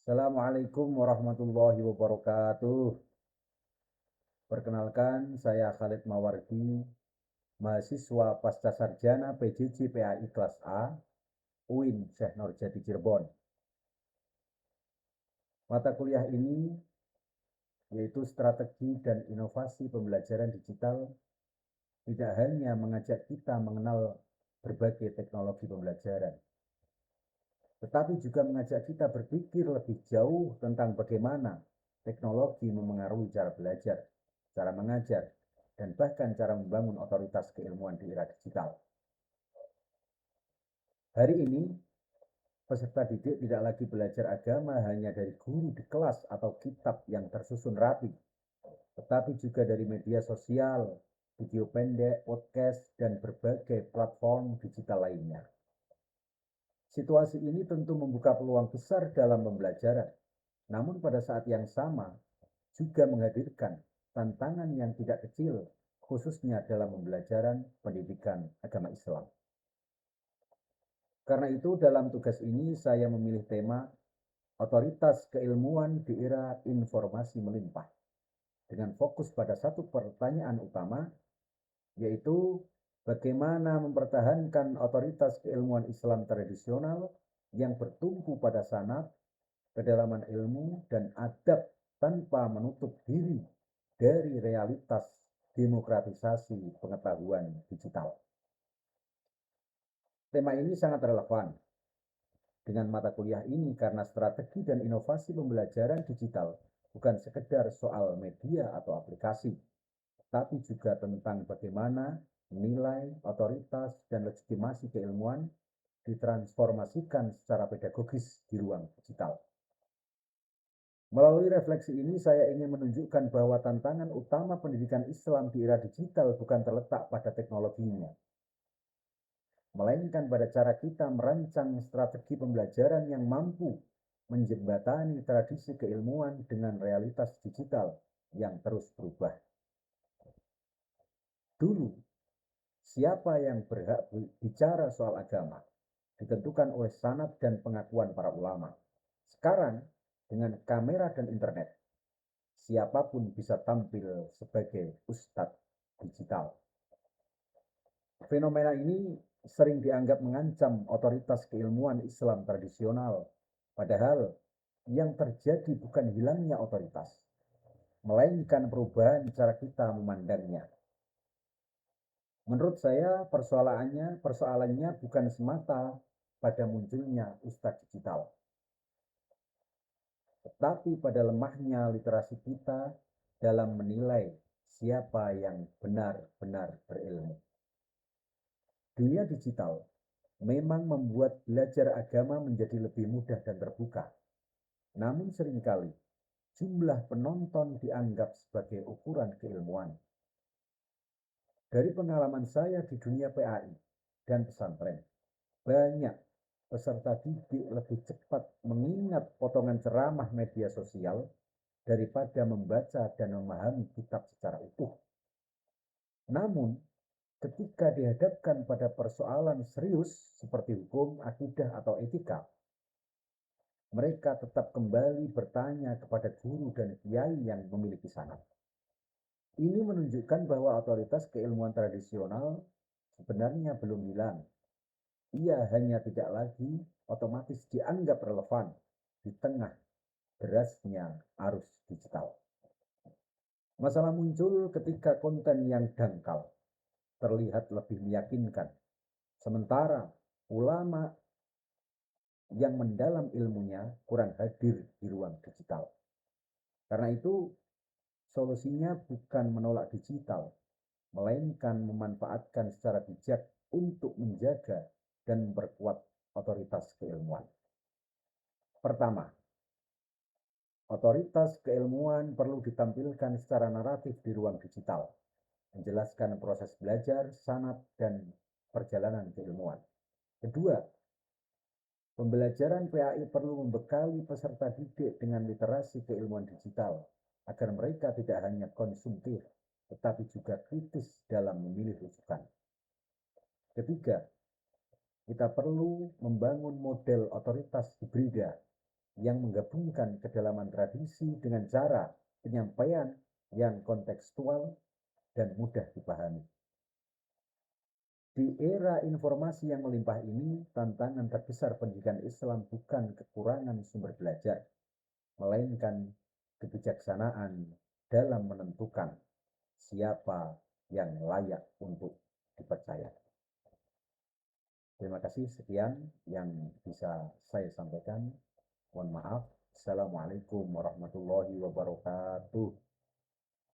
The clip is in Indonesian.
Assalamualaikum warahmatullahi wabarakatuh. Perkenalkan, saya Khalid Mawardi, mahasiswa Pasca Sarjana PJJ PAI kelas A, UIN Syekh Nurjati Cirebon. Mata kuliah ini yaitu strategi dan inovasi pembelajaran digital tidak hanya mengajak kita mengenal berbagai teknologi pembelajaran, tetapi juga mengajak kita berpikir lebih jauh tentang bagaimana teknologi memengaruhi cara belajar, cara mengajar, dan bahkan cara membangun otoritas keilmuan di era digital. Hari ini, peserta didik tidak lagi belajar agama hanya dari guru di kelas atau kitab yang tersusun rapi, tetapi juga dari media sosial, video pendek, podcast, dan berbagai platform digital lainnya. Situasi ini tentu membuka peluang besar dalam pembelajaran, namun pada saat yang sama juga menghadirkan tantangan yang tidak kecil, khususnya dalam pembelajaran pendidikan agama Islam. Karena itu, dalam tugas ini saya memilih tema otoritas keilmuan di era informasi melimpah, dengan fokus pada satu pertanyaan utama, yaitu bagaimana mempertahankan otoritas keilmuan Islam tradisional yang bertumpu pada sanad, kedalaman ilmu, dan adab tanpa menutup diri dari realitas demokratisasi pengetahuan digital. Tema ini sangat relevan dengan mata kuliah ini karena strategi dan inovasi pembelajaran digital bukan sekedar soal media atau aplikasi, tapi juga tentang bagaimana nilai, otoritas, dan legitimasi keilmuan ditransformasikan secara pedagogis di ruang digital. Melalui refleksi ini, saya ingin menunjukkan bahwa tantangan utama pendidikan Islam di era digital bukan terletak pada teknologinya, melainkan pada cara kita merancang strategi pembelajaran yang mampu menjembatani tradisi keilmuan dengan realitas digital yang terus berubah. Dulu, siapa yang berhak bicara soal agama ditentukan oleh sanad dan pengakuan para ulama. Sekarang, dengan kamera dan internet, siapapun bisa tampil sebagai ustadz digital. Fenomena ini sering dianggap mengancam otoritas keilmuan Islam tradisional, padahal yang terjadi bukan hilangnya otoritas, melainkan perubahan cara kita memandangnya. Menurut saya, persoalannya bukan semata pada munculnya ustadz digital, tetapi pada lemahnya literasi kita dalam menilai siapa yang benar-benar berilmu. Dunia digital memang membuat belajar agama menjadi lebih mudah dan terbuka. Namun seringkali jumlah penonton dianggap sebagai ukuran keilmuan. Dari pengalaman saya di dunia PAI dan pesantren, banyak peserta didik lebih cepat mengingat potongan ceramah media sosial daripada membaca dan memahami kitab secara utuh. Namun, ketika dihadapkan pada persoalan serius seperti hukum, akidah, atau etika, mereka tetap kembali bertanya kepada guru dan kiai yang memiliki sanad. Ini menunjukkan bahwa otoritas keilmuan tradisional sebenarnya belum hilang. Ia hanya tidak lagi otomatis dianggap relevan di tengah derasnya arus digital. Masalah muncul ketika konten yang dangkal terlihat lebih meyakinkan, sementara ulama yang mendalam ilmunya kurang hadir di ruang digital. Karena itu, solusinya bukan menolak digital, melainkan memanfaatkan secara bijak untuk menjaga dan memperkuat otoritas keilmuan. Pertama, otoritas keilmuan perlu ditampilkan secara naratif di ruang digital, menjelaskan proses belajar, sanad, dan perjalanan keilmuan. Kedua, pembelajaran PAI perlu membekali peserta didik dengan literasi keilmuan digital, agar mereka tidak hanya konsumtif, tetapi juga kritis dalam memilih rujukan. Ketiga, kita perlu membangun model otoritas hibrida, yang menggabungkan kedalaman tradisi dengan cara penyampaian yang kontekstual dan mudah dipahami. Di era informasi yang melimpah ini, tantangan terbesar pendidikan Islam bukan kekurangan sumber belajar, melainkan kebijaksanaan dalam menentukan siapa yang layak untuk dipercaya. Terima kasih, sekian yang bisa saya sampaikan. Mohon maaf. Assalamualaikum warahmatullahi wabarakatuh.